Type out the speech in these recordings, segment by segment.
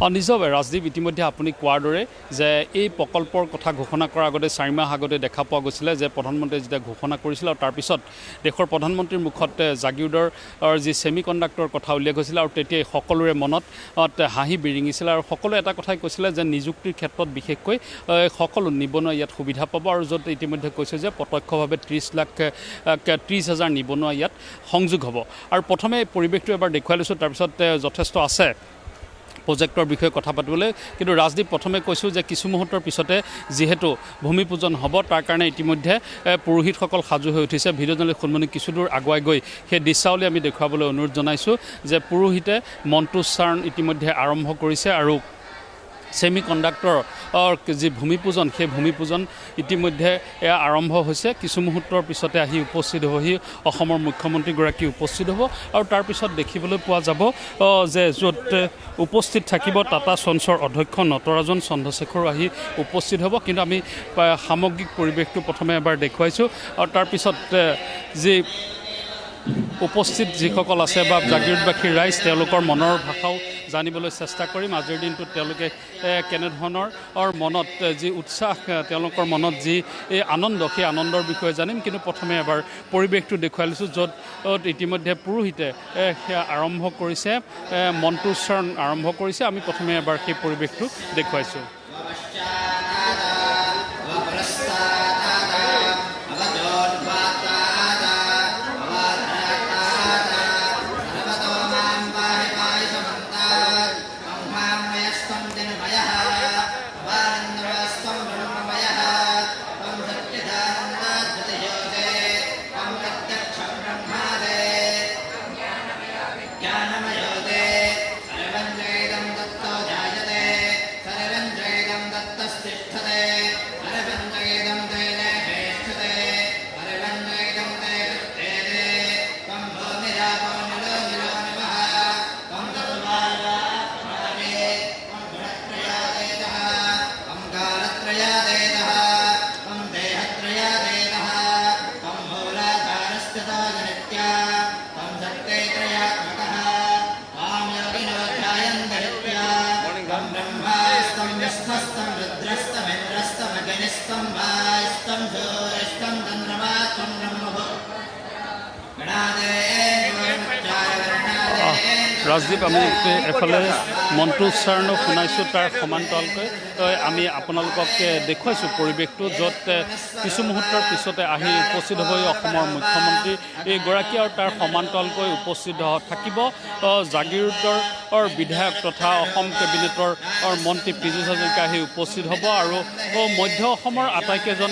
নিজবে ৰাজদীপ ইতিমধ্যে আপুনি কোৱাৰ দৰে যে এই প্ৰকল্পৰ কথা ঘোষণা কৰাৰ আগতে 4 মাহ আগতে দেখা পোৱা গৈছিলে যে প্ৰধানমন্ত্ৰীয়ে যেতিয়া ঘোষণা কৰিছিল আৰু তাৰপিছত দেশৰ প্ৰধানমন্ত্ৰীৰ মুখত জাগিৰোডৰ যি ছেমি কণ্ডাক্টৰ কথা উল্লেখ হৈছিলে আৰু তেতিয়াই সকলোৰে মনত হাঁহি বিৰিঙিছিল আৰু সকলোৱে এটা কথাই কৈছিলে যে নিযুক্তিৰ ক্ষেত্ৰত বিশেষকৈ সকলো নিবনুৱা ইয়াত সুবিধা পাব আৰু য'ত ইতিমধ্যে কৈছে যে প্ৰত্যক্ষভাৱে 30,000 নিবনুৱা ইয়াত সংযোগ হ'ব আৰু প্ৰথমে পৰিৱেশটো এবাৰ দেখুৱাই লৈছোঁ তাৰপিছত যথেষ্ট আছে প্ৰজেক্টৰ বিষয়ে কথা পাতিবলৈ কিন্তু ৰাজদীপ প্ৰথমে কৈছোঁ যে কিছু মুহূৰ্তৰ পিছতে যিহেতু ভূমি পূজন হ'ব তাৰ কাৰণে ইতিমধ্যে পুৰোহিতসকল সাজু হৈ উঠিছে ভিডিঅ' জাৰ্নেলিষ্ট সোণমণি কিছু দূৰ আগুৱাই গৈ সেই দৃশ্যাৱলী আমি দেখুৱাবলৈ অনুৰোধ জনাইছোঁ যে পুৰোহিতে মন্ত্ৰোচ্চাৰণ ইতিমধ্যে আৰম্ভ কৰিছে আৰু ছেমি কণ্ডাক্টৰৰ যি ভূমি পূজন সেই ভূমি পূজন ইতিমধ্যে আৰম্ভ হৈছে কিছু মুহূৰ্তৰ পিছতে আহি উপস্থিত হ'বহি অসমৰ মুখ্যমন্ত্ৰীগৰাকী উপস্থিত হ'ব আৰু তাৰপিছত দেখিবলৈ পোৱা যাব যে য'ত উপস্থিত থাকিব টাটা চন্সৰ অধ্যক্ষ নটৰাজন চন্দ্ৰশেখৰো আহি উপস্থিত হ'ব কিন্তু আমি সামগ্ৰিক পৰিৱেশটো প্ৰথমে এবাৰ দেখুৱাইছোঁ আৰু তাৰপিছত যি উপস্থিত যিসকল আছে বা জাগিৰোডবাসীৰ ৰাইজ তেওঁলোকৰ মনৰ ভাষাও জানিবলৈ চেষ্টা কৰিম আজিৰ দিনটোত তেওঁলোকে কেনেধৰণৰ মনত যি উৎসাহ তেওঁলোকৰ মনত যি আনন্দ সেই আনন্দৰ বিষয়ে জানিম কিন্তু প্ৰথমে এবাৰ পৰিৱেশটো দেখুৱাই লৈছোঁ য'ত ইতিমধ্যে পুৰোহিতে সেয়া আৰম্ভ কৰিছে মন্ত্ৰোচ্চাৰণ আৰম্ভ কৰিছে আমি প্ৰথমে এবাৰ সেই পৰিৱেশটো দেখুৱাইছোঁ ৰাজদীপ আমি এফালে মন্ত্ৰোচ্চাৰণো শুনাইছোঁ তাৰ সমান্তৰালকৈ আমি আপোনালোকক দেখুৱাইছোঁ পৰিৱেশটো য'ত কিছু মুহূৰ্তৰ পিছতে আহি উপস্থিত হৈ অসমৰ মুখ্যমন্ত্ৰী এইগৰাকী আৰু তাৰ সমান্তৰালকৈ উপস্থিত থাকিব জাগিৰোডৰ বিধায়ক তথা অসম কেবিনেটৰ মন্ত্ৰী পীযুষ হাজৰিকা আহি উপস্থিত হ'ব আৰু মধ্য অসমৰ আটাইকেইজন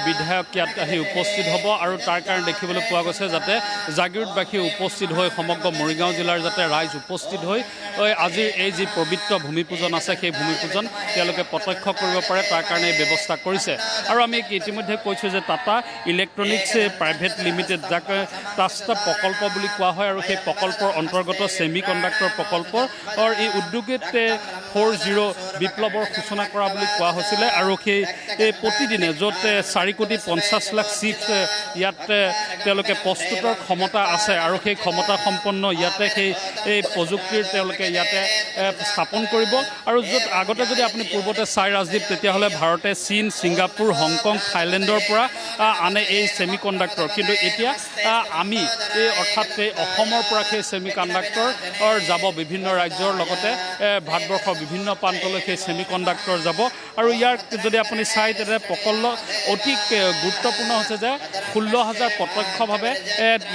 বিধায়ক ইয়াত আহি উপস্থিত হ'ব আৰু তাৰ কাৰণে দেখিবলৈ পোৱা গৈছে যাতে জাগিৰোডবাসী উপস্থিত হৈ সমগ্ৰ মৰিগাঁও জিলাৰ যাতে ৰাইজ উপস্থিত হৈ আজিৰ এই যি পবিত্ৰ ভূমি পূজন আছে সেই ভূমি পূজন তেওঁলোকে প্ৰত্যক্ষ কৰিব পাৰে তাৰ কাৰণে ব্যৱস্থা কৰিছে আৰু আমি ইতিমধ্যে কৈছোঁ যে টাটা ইলেক্ট্ৰনিক্স প্ৰাইভেট লিমিটেড যাক টাটা প্ৰকল্প বুলি কোৱা হয় আৰু সেই প্ৰকল্পৰ অন্তৰ্গত ছেমি কণ্ডাক্টৰ প্ৰকল্পৰ এই উদ্যোগিত 4.0 বিপ্লৱৰ সূচনা কৰা বুলি কোৱা হৈছিলে আৰু সেই প্ৰতিদিনে য'ত 4,50,00,000 চিপছ ইয়াত তেওঁলোকে প্ৰস্তুতৰ ক্ষমতা আছে আৰু সেই ক্ষমতা সম্পন্ন ইয়াতে এই প্ৰযুক্তিৰ তেওঁলোকে ইয়াতে স্থাপন কৰিব আৰু য'ত আগতে যদি আপুনি পূৰ্বতে চাই ৰাজদীপ তেতিয়াহ'লে ভাৰতে চীন ছিংগাপুৰ হংকং থাইলেণ্ডৰ পৰা আনে এই ছেমি কণ্ডাক্টৰ কিন্তু এতিয়া আমি অৰ্থাৎ অসমৰ পৰা সেই ছেমি কণ্ডাক্টৰ যাব বিভিন্ন ৰাজ্যৰ লগতে ভাৰতবৰ্ষৰ বিভিন্ন প্ৰান্তলৈ সেই ছেমি কণ্ডাক্টৰ যাব আৰু ইয়াৰ যদি আপুনি চাই তেতিয়া প্ৰকল্প অতি গুৰুত্বপূৰ্ণ হৈছে যে 16,000 প্ৰত্যক্ষভাৱে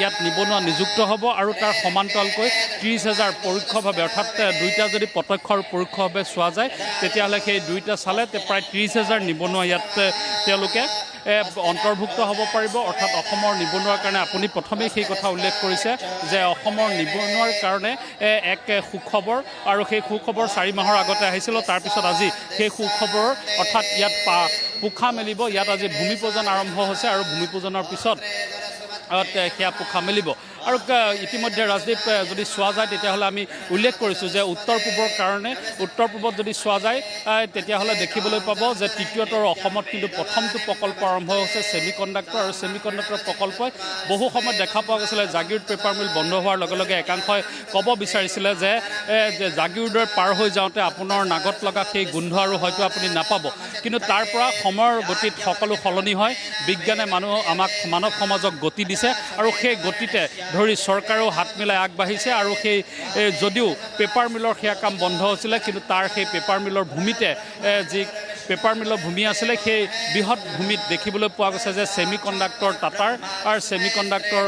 ইয়াত নিবনুৱা নিযুক্ত হ'ব আৰু তাৰ সমান্তৰালকৈ 30,000 পৰোক্ষভাৱে অৰ্থাৎ দুইটা যদি প্ৰত্যক্ষ আৰু পৰোক্ষভাৱে চোৱা যায় তেতিয়াহ'লে সেই দুইটা চালে প্ৰায় 30,000 নিবনুৱা ইয়াত তেওঁলোকে অন্তৰ্ভুক্ত হ'ব পাৰিব অৰ্থাৎ অসমৰ নিবনুৱাৰ কাৰণে আপুনি প্ৰথমেই সেই কথা উল্লেখ কৰিছে যে অসমৰ নিবনুৱাৰ কাৰণে এক সুখবৰ আৰু সেই সুখবৰ 4 মাহৰ আগতে আহিছিল তাৰপিছত আজি সেই সুখবৰ অৰ্থাৎ ইয়াত পোখা মেলিব ইয়াত আজি ভূমি পূজন আৰম্ভ হৈছে আৰু ভূমি পূজনৰ পিছত সেয়া পোখা মেলিব আৰু ইতিমধ্যে ৰাজদীপ যদি চোৱা যায় তেতিয়াহ'লে আমি উল্লেখ কৰিছোঁ যে উত্তৰ পূবৰ কাৰণে উত্তৰ পূবত যদি চোৱা যায় তেতিয়াহ'লে দেখিবলৈ পাব যে তৃতীয়টোৰ অসমত কিন্তু প্ৰথমটো প্ৰকল্প আৰম্ভ হৈছে ছেমি কণ্ডাক্টৰ আৰু ছেমি কণ্ডাক্টৰ প্ৰকল্পই বহু সময়ত দেখা পোৱা গৈছিলে জাগিৰোড পেপাৰ মিল বন্ধ হোৱাৰ লগে লগে একাংশই ক'ব বিচাৰিছিলে যে জাগিৰোডৰ পাৰ হৈ যাওঁতে আপোনাৰ নাগত লগা সেই গোন্ধ আৰু হয়তো আপুনি নাপাব কিন্তু তাৰ পৰা সময়ৰ গতিত সকলো সলনি হয় বিজ্ঞানে আমাক মানৱ সমাজক গতি দিছে আৰু সেই গতিতে ধৰি চৰকাৰেও হাত মিলাই আগবাঢ়িছে আৰু সেই যদিও পেপাৰ মিলৰ সেয়া কাম বন্ধ হৈছিলে কিন্তু তাৰ সেই পেপাৰ মিলৰ ভূমিতে যি পেপাৰ মিলৰ ভূমি আছিলে সেই বৃহৎ ভূমিত দেখিবলৈ পোৱা গৈছে যে ছেমি কণ্ডাক্টৰ টাটাৰ আৰু ছেমি কণ্ডাক্টৰ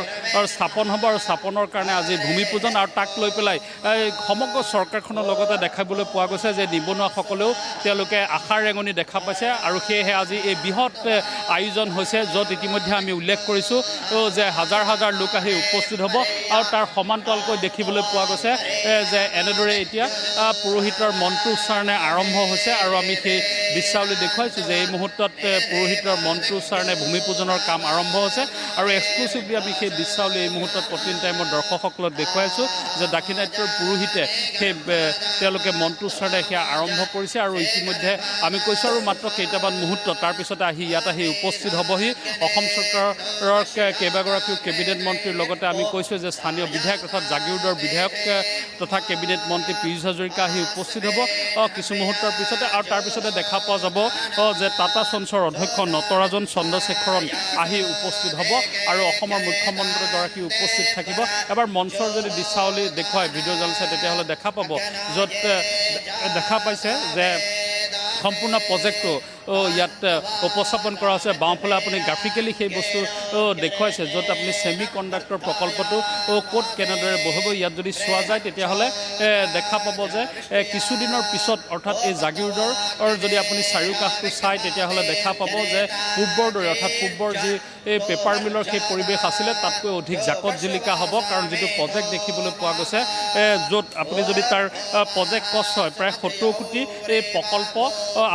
স্থাপন হ'ব আৰু স্থাপনৰ কাৰণে আজি ভূমি পূজন আৰু তাক লৈ পেলাই সমগ্ৰ চৰকাৰখনৰ লগতে দেখাবলৈ পোৱা গৈছে যে নিবনুৱাসকলেও তেওঁলোকে আশাৰ ৰেঙনি দেখা পাইছে আৰু সেয়েহে আজি এই বৃহৎ আয়োজন হৈছে য'ত ইতিমধ্যে আমি উল্লেখ কৰিছোঁ যে হাজাৰ হাজাৰ লোক আহি উপস্থিত হ'ব আৰু তাৰ সমান্তৰালকৈ দেখিবলৈ পোৱা গৈছে যে এনেদৰে এতিয়া পুৰোহিতৰ মন্ত্ৰ উচ্চাৰণে আৰম্ভ হৈছে আৰু আমি সেই দৃশ্যাৱলী দেখুৱাইছোঁ যে এই মুহূৰ্তত পুৰোহিতৰ মন্ত্ৰ উচ্চাৰণে ভূমি পূজনৰ কাম আৰম্ভ হৈছে আৰু এক্সক্লুচিভলি আমি সেই দৃশ্যাৱলী এই মুহূৰ্তত প্ৰতি টাইমত দৰ্শকসকলক দেখুৱাইছোঁ যে দাক্ষিণাত্যৰ পুৰোহিতে সেই তেওঁলোকে মন্ত্ৰ উচ্চাৰণে সেয়া আৰম্ভ কৰিছে আৰু ইতিমধ্যে আমি কৈছোঁ আৰু মাত্ৰ কেইটামান মুহূৰ্ত তাৰপিছতে ইয়াত আহি উপস্থিত হ'বহি অসম চৰকাৰৰ কেইবাগৰাকীও কেবিনেট মন্ত্ৰীৰ লগতে আমি কৈছোঁ যে স্থানীয় বিধায়ক তথা জাগিৰোডৰ বিধায়ক তথা কেবিনেট মন্ত্ৰী পীযুষ হাজৰিকা আহি উপস্থিত হ'ব কিছু মুহূৰ্তৰ পিছতে আৰু তাৰপিছতে দেখা পোৱা যাব যে টাটা চন্সৰ অধ্যক্ষ নটৰাজন চন্দ্ৰশেখৰণ আহি উপস্থিত হ'ব আৰু অসমৰ মুখ্যমন্ত্ৰীগৰাকী উপস্থিত থাকিব এবাৰ মঞ্চৰ যদি দৃশ্যাৱলী দেখুৱায় ভিডিঅ' জালছে তেতিয়াহ'লে দেখা পাব য'ত দেখা পাইছে যে সম্পূৰ্ণ প্ৰজেক্টটো ইয়াত উপস্থাপন কৰা হৈছে বাওঁফালে আপুনি গ্ৰাফিকেলি সেই বস্তু দেখুৱাইছে য'ত আপুনি ছেমি কণ্ডাক্টৰ প্ৰকল্পটো ক'ত কেনেদৰে বহিব ইয়াত যদি চোৱা যায় তেতিয়াহ'লে দেখা পাব যে কিছুদিনৰ পিছত অৰ্থাৎ এই জাগিৰোডৰ যদি আপুনি চাৰিওকাষটো চায় তেতিয়াহ'লে দেখা পাব যে পূৰ্বৰ দৰে অৰ্থাৎ পূৰ্বৰ যি এই পেপাৰ মিলৰ সেই পৰিৱেশ আছিলে তাতকৈ অধিক জাকত জিলিকা হ'ব কাৰণ যিটো প্ৰজেক্ট দেখিবলৈ পোৱা গৈছে য'ত আপুনি যদি তাৰ প্ৰজেক্ট কষ্ট হয় প্ৰায় 70 কোটি এই প্ৰকল্প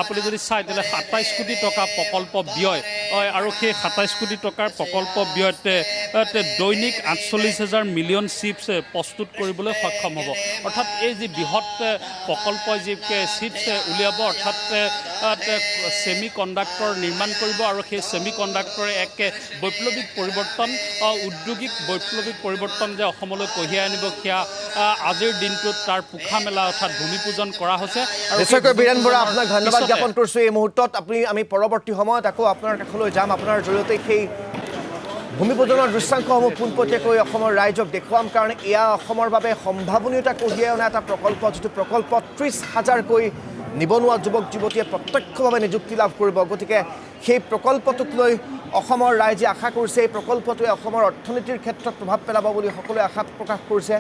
আপুনি যদি চায় তেতিয়াহ'লে 27 কোটি টকা প্ৰকল্প ব্যয় আৰু সেই 27 কোটি টকাৰ প্ৰকল্প ব্যয়ত দৈনিক 48,000 মিলিয়ন চিপছ প্ৰস্তুত কৰিবলৈ সক্ষম হ'ব অৰ্থাৎ এই যি বৃহৎ প্ৰকল্প যি চিপছ উলিয়াব অৰ্থাৎ ছেমি কণ্ডাক্টৰ নিৰ্মাণ কৰিব আৰু সেই ছেমি কণ্ডাক্টৰে এক বৈপ্লৱিক পৰিৱৰ্তন উদ্যোগিক বৈপ্লৱিক পৰিৱৰ্তন যে অসমলৈ কঢ়িয়াই আনিব সেয়া আজিৰ দিনটোত তাৰ পোখা মেলা অৰ্থাৎ ভূমি পূজন কৰা হৈছে নিশ্চয়কৈ বীৰেন বৰা আপোনাক ধন্যবাদ জ্ঞাপন কৰিছোঁ এই মুহূৰ্তত আমি পৰৱৰ্তী সময়ত আকৌ আপোনাৰ কাষলৈ যাম আপোনাৰ জৰিয়তে সেই ভূমি পূজনৰ দৃশ্যাংশসমূহ পোনপটীয়াকৈ অসমৰ ৰাইজক দেখুৱাম কাৰণ এয়া অসমৰ বাবে সম্ভাৱনীয়তা কঢ়িয়াই অনা এটা প্ৰকল্প যিটো প্ৰকল্প 30,000কৈ নিবনুৱা যুৱক যুৱতীয়ে প্ৰত্যক্ষভাৱে নিযুক্তি লাভ কৰিব গতিকে সেই প্ৰকল্পটোক লৈ অসমৰ ৰাইজে আশা কৰিছে এই প্ৰকল্পটোৱে অসমৰ অৰ্থনীতিৰ ক্ষেত্ৰত প্ৰভাৱ পেলাব বুলি সকলোৱে আশা প্ৰকাশ কৰিছে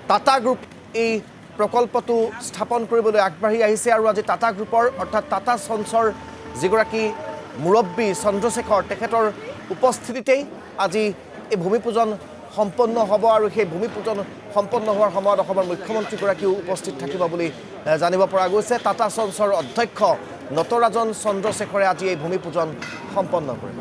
টাটা গ্ৰুপ এই প্ৰকল্পটো স্থাপন কৰিবলৈ আগবাঢ়ি আহিছে আৰু আজি টাটা গ্ৰুপৰ অৰ্থাৎ টাটা চন্সৰ যিগৰাকী মুৰব্বী চন্দ্ৰশেখৰ তেখেতৰ উপস্থিতিতেই আজি এই ভূমি পূজন সম্পন্ন হ'ব আৰু সেই ভূমি পূজন সম্পন্ন হোৱাৰ সময়ত অসমৰ মুখ্যমন্ত্ৰীগৰাকীও উপস্থিত থাকিব বুলি জানিব পৰা গৈছে টাটা চন্সৰ অধ্যক্ষ নটৰাজন চন্দ্ৰশেখৰে আজি এই ভূমি পূজন সম্পন্ন কৰিব